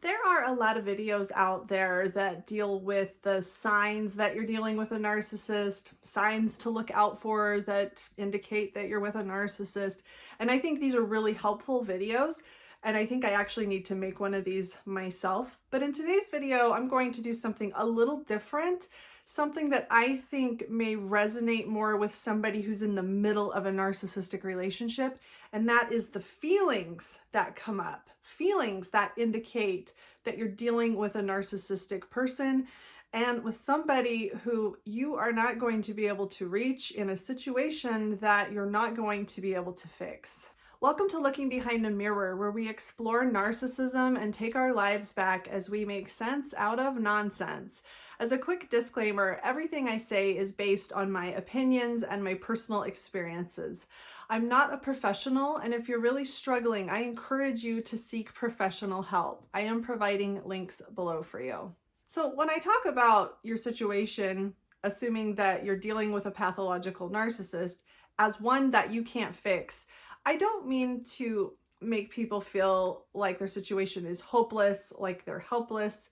There are a lot of videos out there that deal with the signs that you're dealing with a narcissist, signs to look out for that indicate that you're with a narcissist. And I think these are really helpful videos. And I think I actually need to make one of these myself. But in today's video, I'm going to do something a little different, something that I think may resonate more with somebody who's in the middle of a narcissistic relationship. And that is the feelings that come up, feelings that indicate that you're dealing with a narcissistic person and with somebody who you are not going to be able to reach in a situation that you're not going to be able to fix. Welcome to Looking Behind the Mirror, where we explore narcissism and take our lives back as we make sense out of nonsense. As a quick disclaimer, everything I say is based on my opinions and my personal experiences. I'm not a professional, and if you're really struggling, I encourage you to seek professional help. I am providing links below for you. So when I talk about your situation, assuming that you're dealing with a pathological narcissist, as one that you can't fix, I don't mean to make people feel like their situation is hopeless, like they're helpless.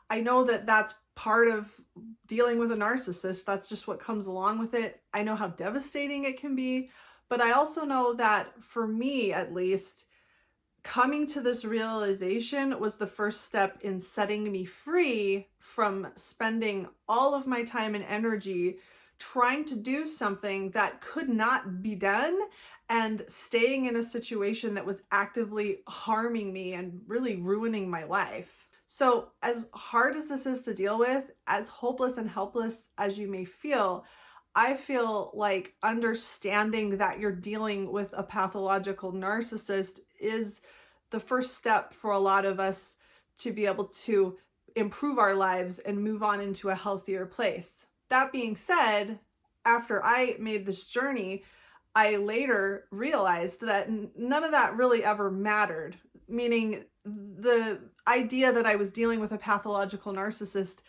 I know that that's part of dealing with a narcissist. That's just what comes along with it. I know how devastating it can be, but I also know that for me, at least, coming to this realization was the first step in setting me free from spending all of my time and energy trying to do something that could not be done and staying in a situation that was actively harming me and really ruining my life. So as hard as this is to deal with, as hopeless and helpless as you may feel, I feel like understanding that you're dealing with a pathological narcissist is the first step for a lot of us to be able to improve our lives and move on into a healthier place. That being said, after I made this journey, I later realized that none of that really ever mattered, meaning the idea that I was dealing with a pathological narcissist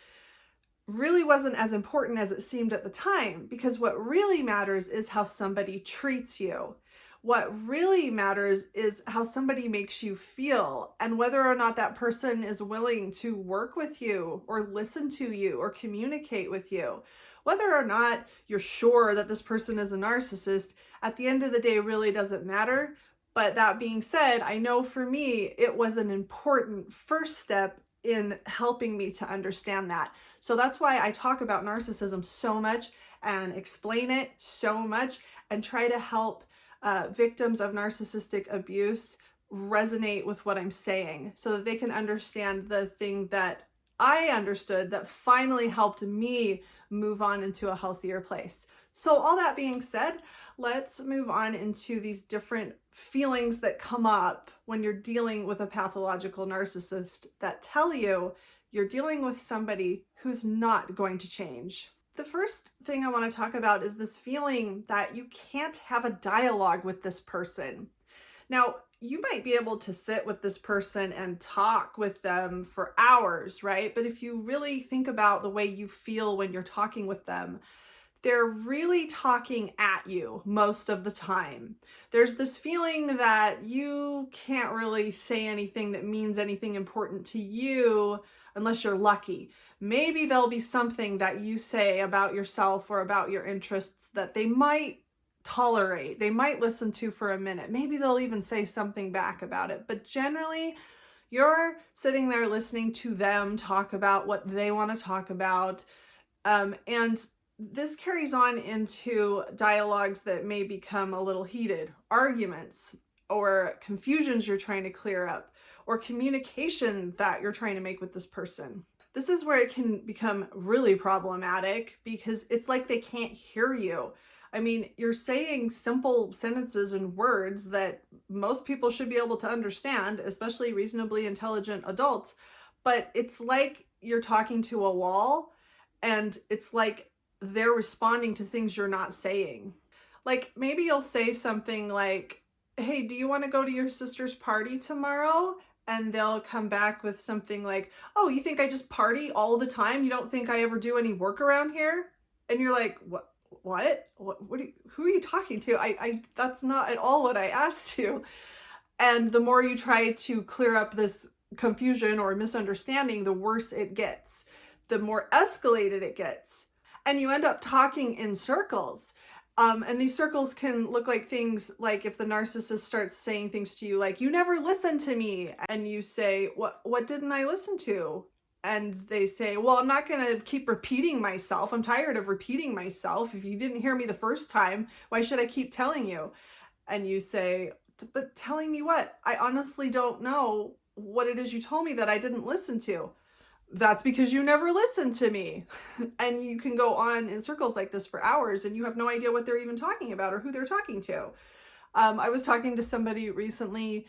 really wasn't as important as it seemed at the time, because what really matters is how somebody treats you. What really matters is how somebody makes you feel and whether or not that person is willing to work with you or listen to you or communicate with you. Whether or not you're sure that this person is a narcissist, at the end of the day, really doesn't matter. But that being said, I know for me, it was an important first step in helping me to understand that. So that's why I talk about narcissism so much and explain it so much and try to help victims of narcissistic abuse resonate with what I'm saying so that they can understand the thing that I understood that finally helped me move on into a healthier place. So all that being said, let's move on into these different feelings that come up when you're dealing with a pathological narcissist that tell you you're dealing with somebody who's not going to change. The first thing I want to talk about is this feeling that you can't have a dialogue with this person. Now, you might be able to sit with this person and talk with them for hours, right? But if you really think about the way you feel when you're talking with them, they're really talking at you most of the time. There's this feeling that you can't really say anything that means anything important to you unless you're lucky. Maybe there'll be something that you say about yourself or about your interests that they might tolerate. They might listen to for a minute. Maybe they'll even say something back about it. But generally, you're sitting there listening to them talk about what they want to talk about. And this carries on into dialogues that may become a little heated, arguments or confusions you're trying to clear up, or communication that you're trying to make with this person. This is where it can become really problematic because it's like they can't hear you. I mean, you're saying simple sentences and words that most people should be able to understand, especially reasonably intelligent adults, but it's like you're talking to a wall and it's like they're responding to things you're not saying. Like maybe you'll say something like, hey, do you want to go to your sister's party tomorrow? And they'll come back with something like, oh, you think I just party all the time? You don't think I ever do any work around here? And you're like, what? Who are you talking to? That's not at all what I asked you. And the more you try to clear up this confusion or misunderstanding, the worse it gets, the more escalated it gets. And you end up talking in circles. And these circles can look like things like if the narcissist starts saying things to you like, you never listen to me. And you say, what didn't I listen to? And they say, well, I'm not going to keep repeating myself. I'm tired of repeating myself. If you didn't hear me the first time, why should I keep telling you? And you say, but telling me what? I honestly don't know what it is you told me that I didn't listen to. That's because you never listened to me. And you can go on in circles like this for hours and you have no idea what they're even talking about or who they're talking to. I was talking to somebody recently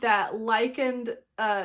that likened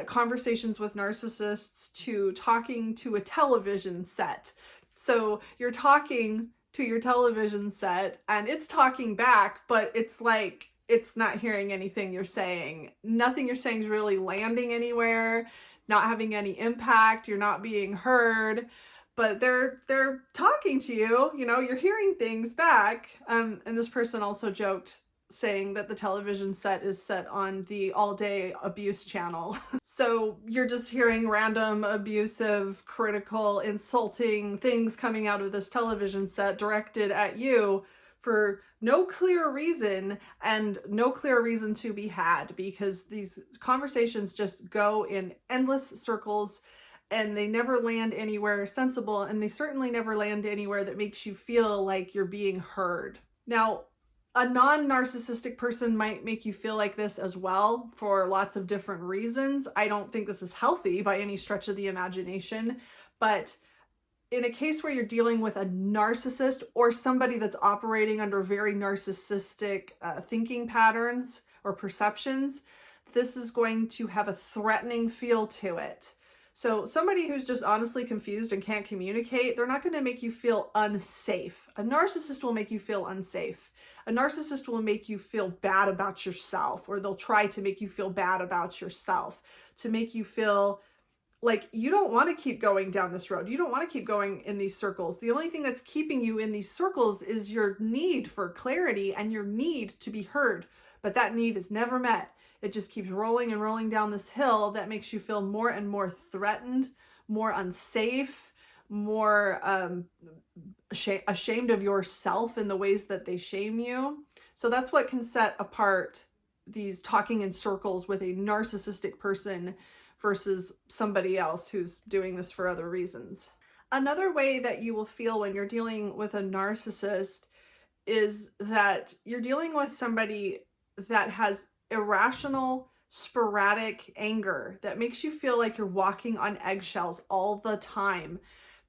conversations with narcissists to talking to a television set. So you're talking to your television set and it's talking back, but it's like it's not hearing anything you're saying. Nothing you're saying is really landing anywhere, not having any impact. You're not being heard, but they're talking to you. You know, you're hearing things back. And this person also joked saying that the television set is set on the all-day abuse channel. So you're just hearing random abusive, critical, insulting things coming out of this television set directed at you for no clear reason and no clear reason to be had, because these conversations just go in endless circles and they never land anywhere sensible, and they certainly never land anywhere that makes you feel like you're being heard. Now, a non-narcissistic person might make you feel like this as well for lots of different reasons. I don't think this is healthy by any stretch of the imagination, but in a case where you're dealing with a narcissist or somebody that's operating under very narcissistic thinking patterns or perceptions, this is going to have a threatening feel to it. So somebody who's just honestly confused and can't communicate, they're not going to make you feel unsafe. A narcissist will make you feel unsafe. A narcissist will make you feel bad about yourself, or they'll try to make you feel bad about yourself, to make you feel like you don't want to keep going down this road. You don't want to keep going in these circles. The only thing that's keeping you in these circles is your need for clarity and your need to be heard. But that need is never met. It just keeps rolling and rolling down this hill that makes you feel more and more threatened, more unsafe, more ashamed of yourself in the ways that they shame you. So that's what can set apart these talking in circles with a narcissistic person versus somebody else who's doing this for other reasons. Another way that you will feel when you're dealing with a narcissist is that you're dealing with somebody that has irrational, sporadic anger that makes you feel like you're walking on eggshells all the time,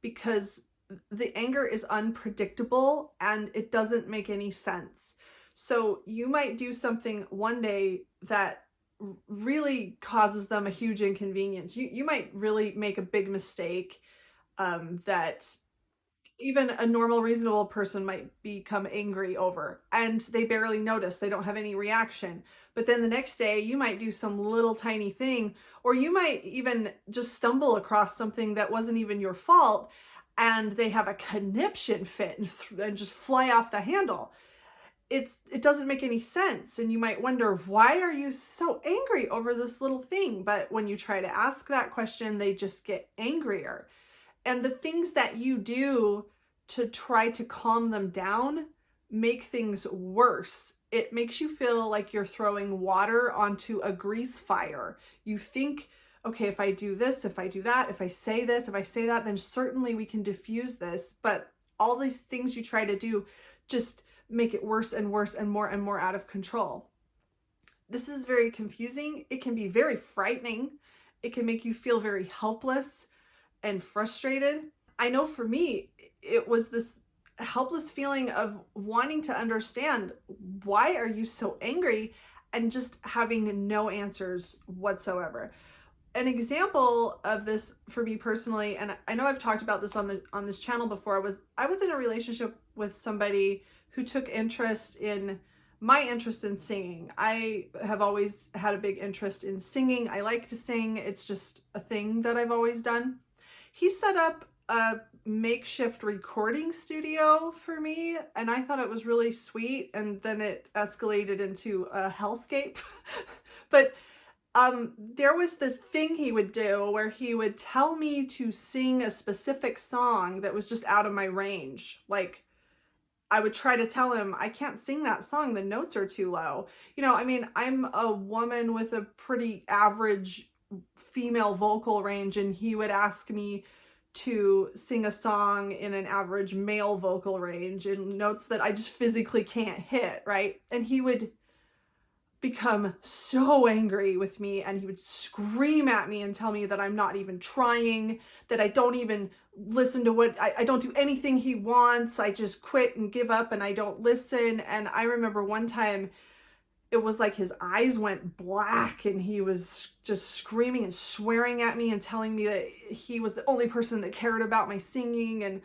because the anger is unpredictable and it doesn't make any sense. So you might do something one day that really causes them a huge inconvenience. You might really make a big mistake that even a normal, reasonable person might become angry over, and they barely notice. They don't have any reaction. But then the next day you might do some little tiny thing, or you might even just stumble across something that wasn't even your fault, and they have a conniption fit and just fly off the handle. It doesn't make any sense. And you might wonder, why are you so angry over this little thing? But when you try to ask that question, they just get angrier. And the things that you do to try to calm them down make things worse. It makes you feel like you're throwing water onto a grease fire. You think, okay, if I do this, if I do that, if I say this, if I say that, then certainly we can diffuse this. But all these things you try to do just make it worse and worse and more out of control. This is very confusing. It can be very frightening. It can make you feel very helpless and frustrated. I know for me, it was this helpless feeling of wanting to understand, why are you so angry, and just having no answers whatsoever. An example of this for me personally, and I know I've talked about this on this channel before, I was in a relationship with somebody who took interest in my interest in singing. I have always had a big interest in singing. I like to sing. It's just a thing that I've always done. He set up a makeshift recording studio for me, and I thought it was really sweet, and then it escalated into a hellscape. But there was this thing he would do where he would tell me to sing a specific song that was just out of my range. Like, I would try to tell him, I can't sing that song, the notes are too low. You know, I mean, I'm a woman with a pretty average female vocal range, and he would ask me to sing a song in an average male vocal range in notes that I just physically can't hit, right? And he would become so angry with me, and he would scream at me and tell me that I'm not even trying, that I don't even listen to what I don't do anything he wants. I just quit and give up and I don't listen. And I remember one time it was like his eyes went black and he was just screaming and swearing at me and telling me that he was the only person that cared about my singing. And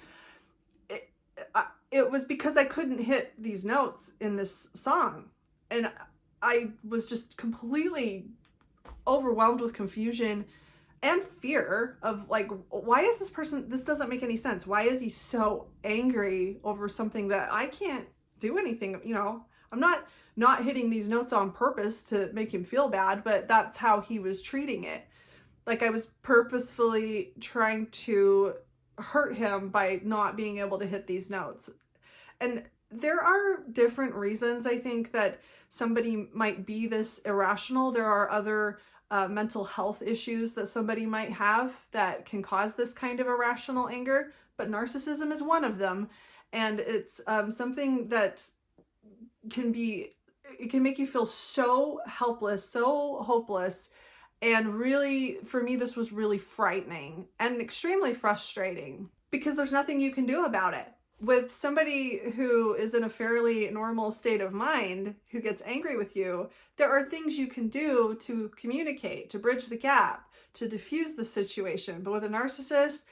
it was because I couldn't hit these notes in this song. And I was just completely overwhelmed with confusion and fear of like, why is this person, this doesn't make any sense. Why is he so angry over something that I can't do anything, you know? I'm not hitting these notes on purpose to make him feel bad, but that's how he was treating it. Like I was purposefully trying to hurt him by not being able to hit these notes. And there are different reasons, I think, that somebody might be this irrational. There are other mental health issues that somebody might have that can cause this kind of irrational anger, but narcissism is one of them. And it's something that it can make you feel so helpless, so hopeless. And really, for me, this was really frightening and extremely frustrating because there's nothing you can do about it. With somebody who is in a fairly normal state of mind, who gets angry with you, there are things you can do to communicate, to bridge the gap, to diffuse the situation. But with a narcissist,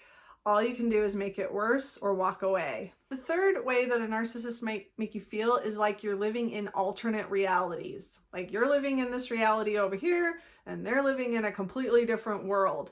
all you can do is make it worse or walk away. The third way that a narcissist might make you feel is like you're living in alternate realities. Like you're living in this reality over here, and they're living in a completely different world.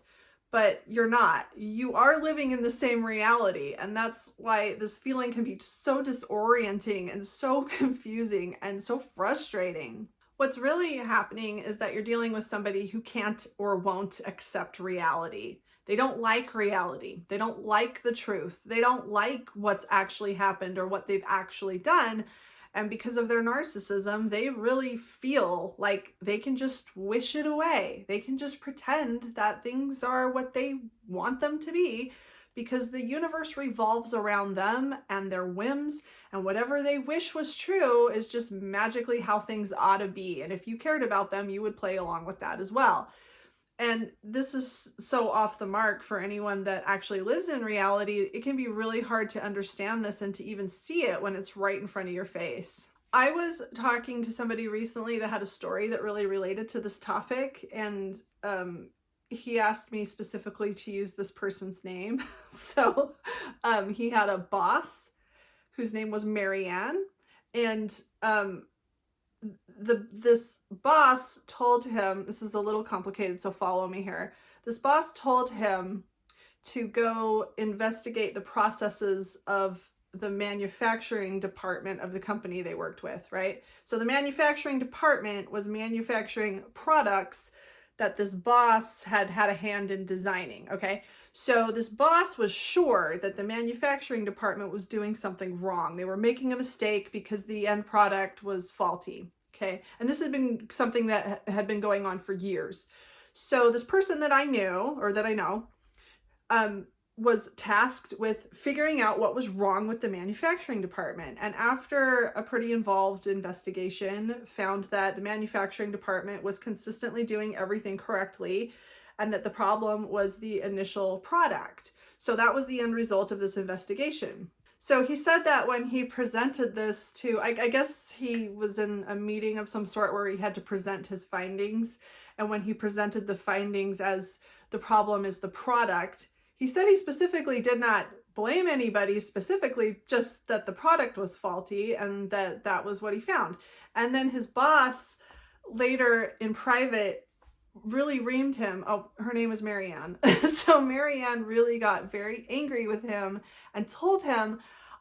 But you're not. You are living in the same reality. And that's why this feeling can be so disorienting and so confusing and so frustrating. What's really happening is that you're dealing with somebody who can't or won't accept reality. They don't like reality. They don't like the truth. They don't like what's actually happened or what they've actually done. And because of their narcissism, they really feel like they can just wish it away. They can just pretend that things are what they want them to be because the universe revolves around them and their whims, and whatever they wish was true is just magically how things ought to be. And if you cared about them, you would play along with that as well. And this is so off the mark for anyone that actually lives in reality. It can be really hard to understand this and to even see it when it's right in front of your face. I was talking to somebody recently that had a story that really related to this topic, and he asked me specifically to use this person's name. So he had a boss whose name was Marianne, and this boss told him, this is a little complicated, so follow me here. This boss told him to go investigate the processes of the manufacturing department of the company they worked with, right? So the manufacturing department was manufacturing products that this boss had a hand in designing, okay? So this boss was sure that the manufacturing department was doing something wrong. They were making a mistake because the end product was faulty, okay? And this had been something that had been going on for years. So this person that I knew, or that I know, was tasked with figuring out what was wrong with the manufacturing department. And after a pretty involved investigation, found that the manufacturing department was consistently doing everything correctly, and that the problem was the initial product. So that was the end result of this investigation. So he said that when he presented this to, I guess he was in a meeting of some sort where he had to present his findings. And when he presented the findings as the problem is the product, he said he specifically did not blame anybody specifically, just that the product was faulty and that was what he found. And then his boss later in private really reamed him. Oh, her name was Marianne. So Marianne really got very angry with him and told him,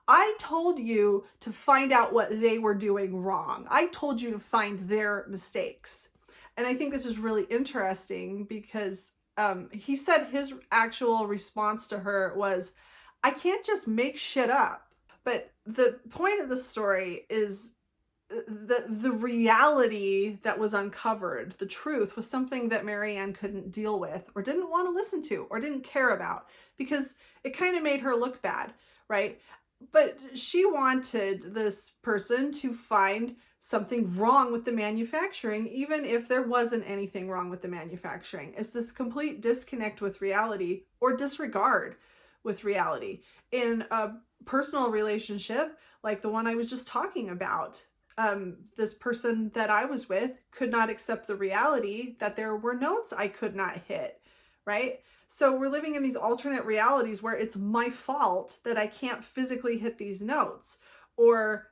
I told you to find out what they were doing wrong. I told you to find their mistakes. And I think this is really interesting because he said his actual response to her was, I can't just make shit up. But the point of the story is the reality that was uncovered, the truth, was something that Marianne couldn't deal with or didn't want to listen to or didn't care about because it kind of made her look bad, right? But she wanted this person to find something wrong with the manufacturing, even if there wasn't anything wrong with the manufacturing. It's this complete disconnect with reality or disregard with reality. In a personal relationship, like the one I was just talking about, this person that I was with could not accept the reality that there were notes I could not hit, right? So we're living in these alternate realities where it's my fault that I can't physically hit these notes. Or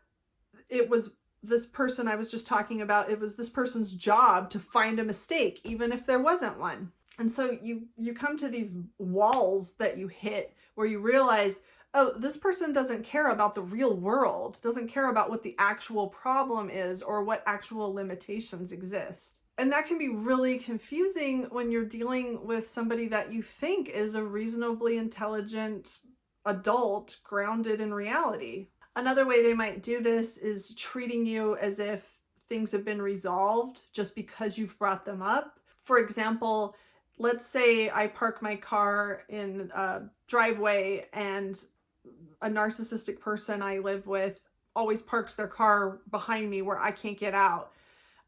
it was this person I was just talking about, it was this person's job to find a mistake, even if there wasn't one. And so you come to these walls that you hit where you realize, oh, this person doesn't care about the real world, doesn't care about what the actual problem is or what actual limitations exist. And that can be really confusing when you're dealing with somebody that you think is a reasonably intelligent adult grounded in reality. Another way they might do this is treating you as if things have been resolved just because you've brought them up. For example, let's say I park my car in a driveway and a narcissistic person I live with always parks their car behind me where I can't get out.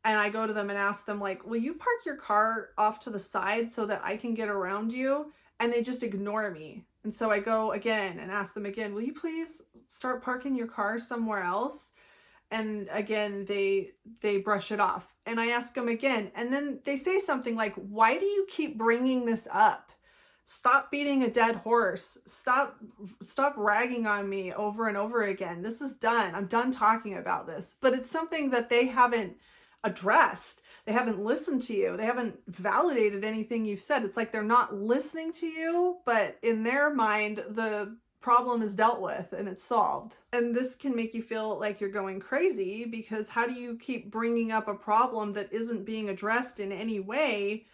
And I go to them and ask them, like, will you park your car off to the side so that I can get around you? And they just ignore me. And so I go again and ask them again, will you please start parking your car somewhere else? And again, they brush it off. And I ask them again. And then they say something like, why do you keep bringing this up? Stop beating a dead horse. Stop ragging on me over and over again. This is done. I'm done talking about this. But it's something that they haven't addressed. They haven't listened to you. They haven't validated anything you've said. It's like they're not listening to you, but in their mind, the problem is dealt with and it's solved. And this can make you feel like you're going crazy because how do you keep bringing up a problem that isn't being addressed in any way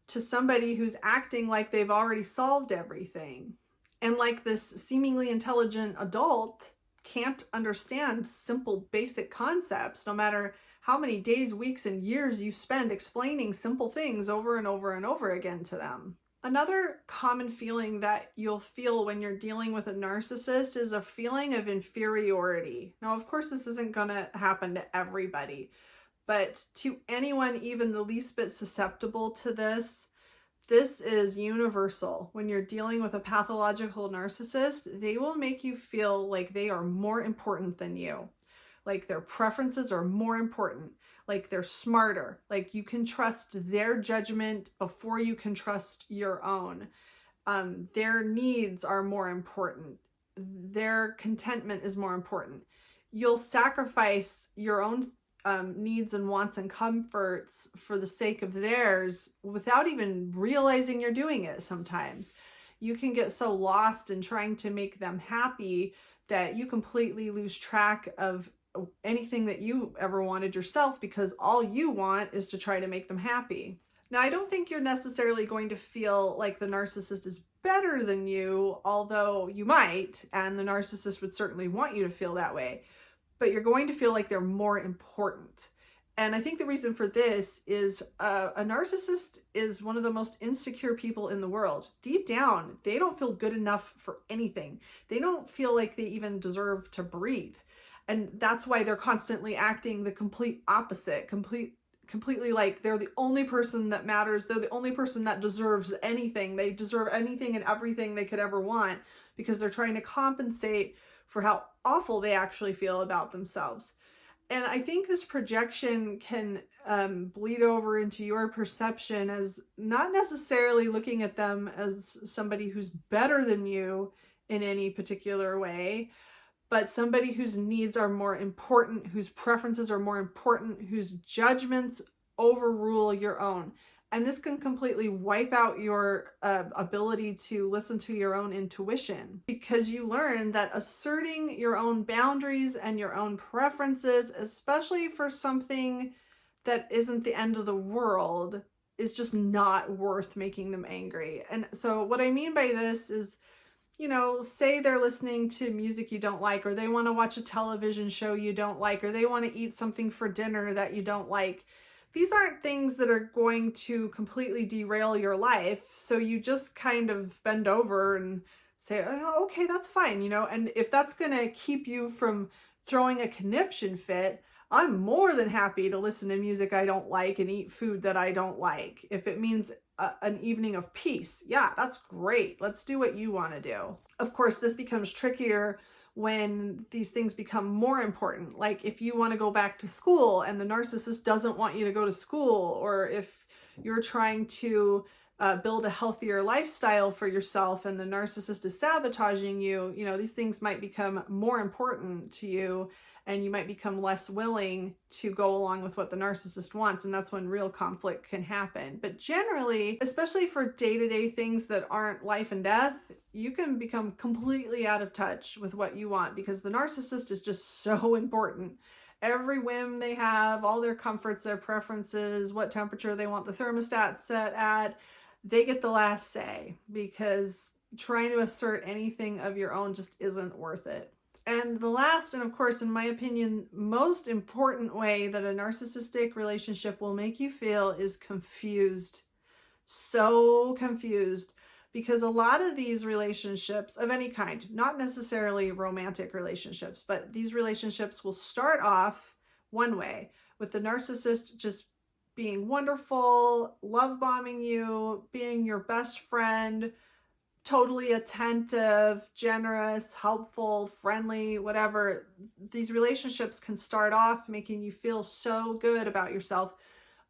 to somebody who's acting like they've already solved everything? And like this seemingly intelligent adult can't understand simple basic concepts, no matter how many days, weeks, and years you spend explaining simple things over and over and over again to them. Another common feeling that you'll feel when you're dealing with a narcissist is a feeling of inferiority. Now, of course, this isn't going to happen to everybody, but to anyone even the least bit susceptible to this, this is universal. When you're dealing with a pathological narcissist, they will make you feel like they are more important than you. Like their preferences are more important, like they're smarter, like you can trust their judgment before you can trust your own. Their needs are more important. Their contentment is more important. You'll sacrifice your own needs and wants and comforts for the sake of theirs without even realizing you're doing it sometimes. You can get so lost in trying to make them happy that you completely lose track of anything that you ever wanted yourself because all you want is to try to make them happy. Now, I don't think you're necessarily going to feel like the narcissist is better than you, although you might, and the narcissist would certainly want you to feel that way, but you're going to feel like they're more important. And I think the reason for this is a narcissist is one of the most insecure people in the world. Deep down, they don't feel good enough for anything. They don't feel like they even deserve to breathe. And that's why they're constantly acting the complete opposite, completely like they're the only person that matters. They're the only person that deserves anything. They deserve anything and everything they could ever want because they're trying to compensate for how awful they actually feel about themselves. And I think this projection can bleed over into your perception as not necessarily looking at them as somebody who's better than you in any particular way, but somebody whose needs are more important, whose preferences are more important, whose judgments overrule your own. And this can completely wipe out your ability to listen to your own intuition because you learn that asserting your own boundaries and your own preferences, especially for something that isn't the end of the world is just not worth making them angry. And so what I mean by this is, you know, say they're listening to music you don't like, or they want to watch a television show you don't like, or they want to eat something for dinner that you don't like. These aren't things that are going to completely derail your life. So you just kind of bend over and say, oh, okay, that's fine, you know, and if that's going to keep you from throwing a conniption fit, I'm more than happy to listen to music I don't like and eat food that I don't like. If it means an evening of peace, yeah, that's great. Let's do what you want to do. Of course, this becomes trickier when these things become more important. Like if you want to go back to school and the narcissist doesn't want you to go to school, or if you're trying to build a healthier lifestyle for yourself and the narcissist is sabotaging you, you know, these things might become more important to you and you might become less willing to go along with what the narcissist wants. And that's when real conflict can happen. But generally, especially for day-to-day things that aren't life and death, you can become completely out of touch with what you want because the narcissist is just so important. Every whim they have, all their comforts, their preferences, what temperature they want the thermostat set at, they get the last say, because trying to assert anything of your own just isn't worth it. And the last, and of course, in my opinion, most important way that a narcissistic relationship will make you feel is confused. So confused. Because a lot of these relationships of any kind, not necessarily romantic relationships, but these relationships will start off one way, with the narcissist just being wonderful, love bombing you, being your best friend, totally attentive, generous, helpful, friendly, whatever. These relationships can start off making you feel so good about yourself.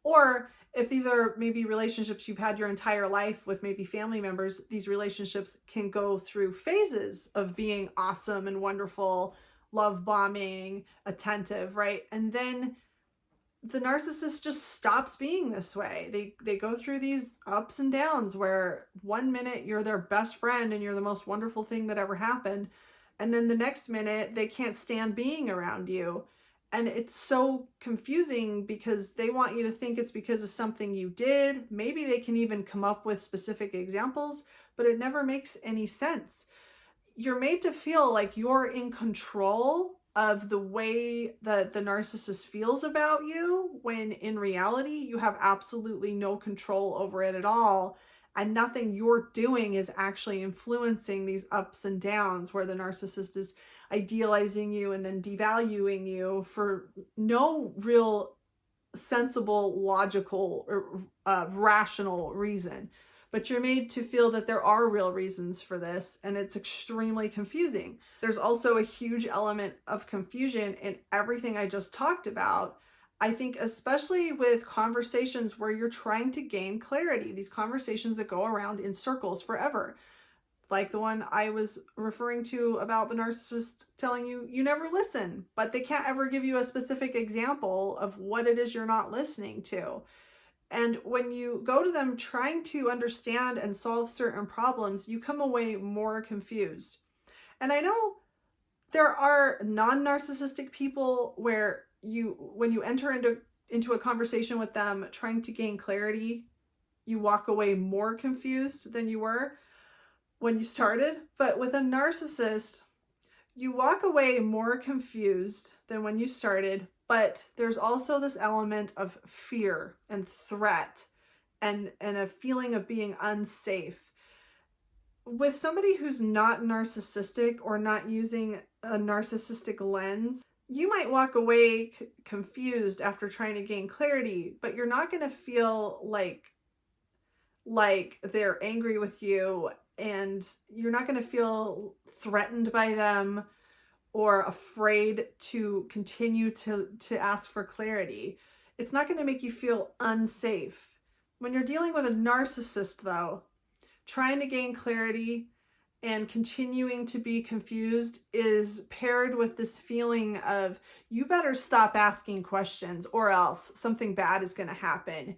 Or if these are maybe relationships you've had your entire life with maybe family members, these relationships can go through phases of being awesome and wonderful, love bombing, attentive, right? And then the narcissist just stops being this way. They go through these ups and downs where one minute you're their best friend and you're the most wonderful thing that ever happened. And then the next minute they can't stand being around you. And it's so confusing because they want you to think it's because of something you did. Maybe they can even come up with specific examples, but it never makes any sense. You're made to feel like you're in control of the way that the narcissist feels about you, when in reality, you have absolutely no control over it at all. And nothing you're doing is actually influencing these ups and downs where the narcissist is idealizing you and then devaluing you for no real sensible, logical, or rational reason. But you're made to feel that there are real reasons for this, and it's extremely confusing. There's also a huge element of confusion in everything I just talked about. I think especially with conversations where you're trying to gain clarity, these conversations that go around in circles forever. Like the one I was referring to about the narcissist telling you, you never listen, but they can't ever give you a specific example of what it is you're not listening to. And when you go to them trying to understand and solve certain problems, you come away more confused. And I know there are non-narcissistic people where when you enter into a conversation with them trying to gain clarity, you walk away more confused than you were when you started. But with a narcissist, you walk away more confused than when you started, but there's also this element of fear and threat and a feeling of being unsafe. With somebody who's not narcissistic or not using a narcissistic lens, you might walk away confused after trying to gain clarity, but you're not going to feel like they're angry with you, and you're not going to feel threatened by them or afraid to continue to ask for clarity. It's not going to make you feel unsafe. When you're dealing with a narcissist, though, trying to gain clarity and continuing to be confused is paired with this feeling of, you better stop asking questions or else something bad is going to happen.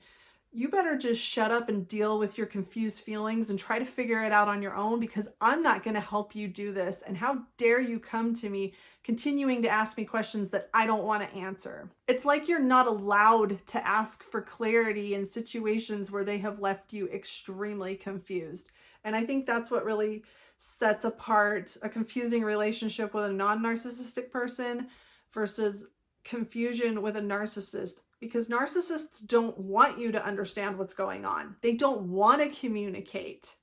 you better just shut up and deal with your confused feelings and try to figure it out on your own, because I'm not going to help you do this. And how dare you come to me continuing to ask me questions that I don't want to answer? It's like you're not allowed to ask for clarity in situations where they have left you extremely confused. And I think that's what really sets apart a confusing relationship with a non-narcissistic person versus confusion with a narcissist. Because narcissists don't want you to understand what's going on. They don't want to communicate.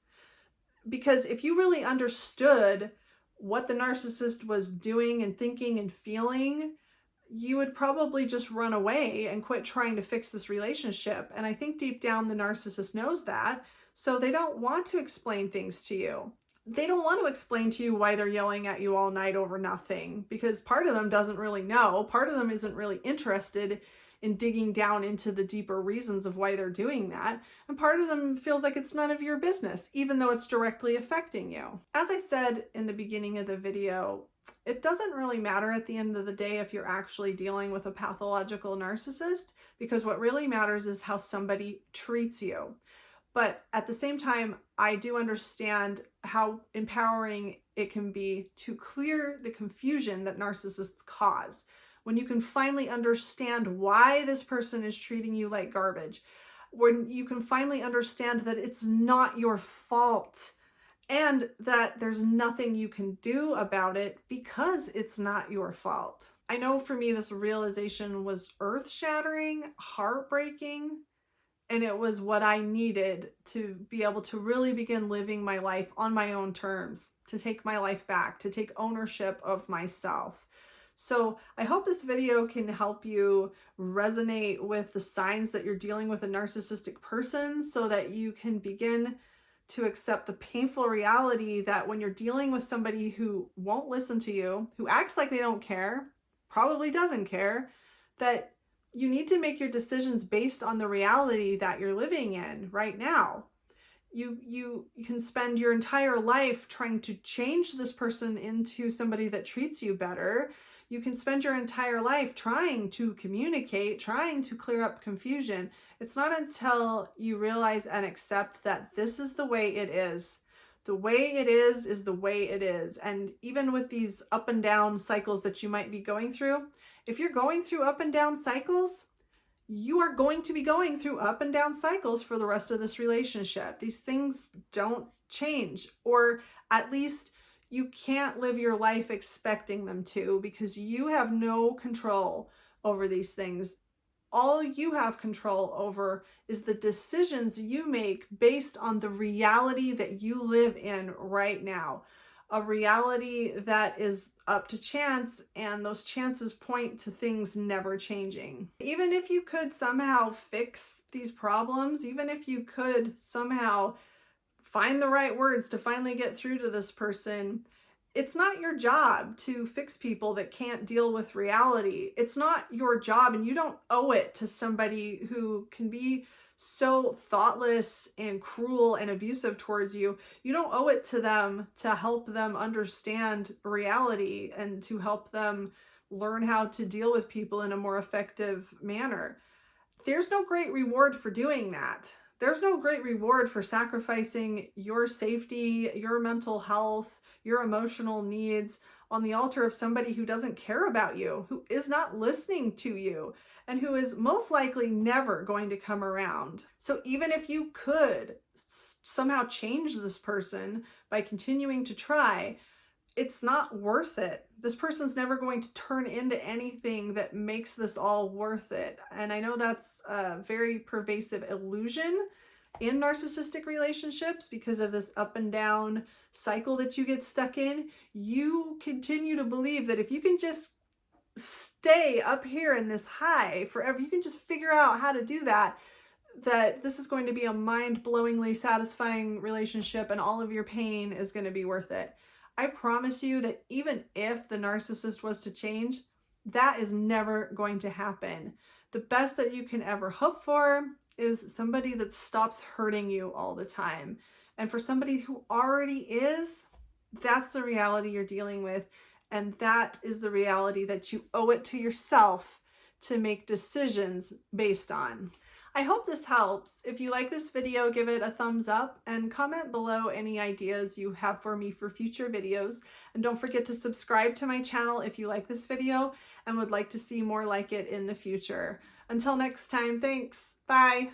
Because if you really understood what the narcissist was doing and thinking and feeling, you would probably just run away and quit trying to fix this relationship. And I think deep down the narcissist knows that. So they don't want to explain things to you. They don't want to explain to you why they're yelling at you all night over nothing, because part of them doesn't really know. Part of them isn't really interested in digging down into the deeper reasons of why they're doing that. And part of them feels like it's none of your business, even though it's directly affecting you. As I said in the beginning of the video, it doesn't really matter at the end of the day if you're actually dealing with a pathological narcissist, because what really matters is how somebody treats you. But at the same time, I do understand how empowering it can be to clear the confusion that narcissists cause. When you can finally understand why this person is treating you like garbage, when you can finally understand that it's not your fault and that there's nothing you can do about it because it's not your fault. I know for me, this realization was earth-shattering, heartbreaking, and it was what I needed to be able to really begin living my life on my own terms, to take my life back, to take ownership of myself. So I hope this video can help you resonate with the signs that you're dealing with a narcissistic person, so that you can begin to accept the painful reality that when you're dealing with somebody who won't listen to you, who acts like they don't care, probably doesn't care, that you need to make your decisions based on the reality that you're living in right now. You can spend your entire life trying to change this person into somebody that treats you better. You can spend your entire life trying to communicate, trying to clear up confusion. It's not until you realize and accept that this is the way it is. The way it is the way it is. And even with these up and down cycles that you might be going through, if you're going through up and down cycles, you are going to be going through up and down cycles for the rest of this relationship. These things don't change, or at least you can't live your life expecting them to, because you have no control over these things. All you have control over is the decisions you make based on the reality that you live in right now. A reality that is up to chance, and those chances point to things never changing. Even if you could somehow fix these problems, even if you could somehow find the right words to finally get through to this person, it's not your job to fix people that can't deal with reality. It's not your job, and you don't owe it to somebody who can be so thoughtless and cruel and abusive towards you. You don't owe it to them to help them understand reality and to help them learn how to deal with people in a more effective manner. There's no great reward for doing that. There's no great reward for sacrificing your safety, your mental health, your emotional needs on the altar of somebody who doesn't care about you, who is not listening to you, and who is most likely never going to come around. So even if you could somehow change this person by continuing to try, it's not worth it. This person's never going to turn into anything that makes this all worth it. And I know that's a very pervasive illusion in narcissistic relationships because of this up and down cycle that you get stuck in. You continue to believe that if you can just stay up here in this high forever, you can just figure out how to do that, that this is going to be a mind-blowingly satisfying relationship and all of your pain is going to be worth it. I promise you that even if the narcissist was to change, that is never going to happen. The best that you can ever hope for is somebody that stops hurting you all the time. And for somebody who already is, that's the reality you're dealing with. And that is the reality that you owe it to yourself to make decisions based on. I hope this helps. If you like this video, give it a thumbs up and comment below any ideas you have for me for future videos. And don't forget to subscribe to my channel if you like this video and would like to see more like it in the future. Until next time, thanks. Bye.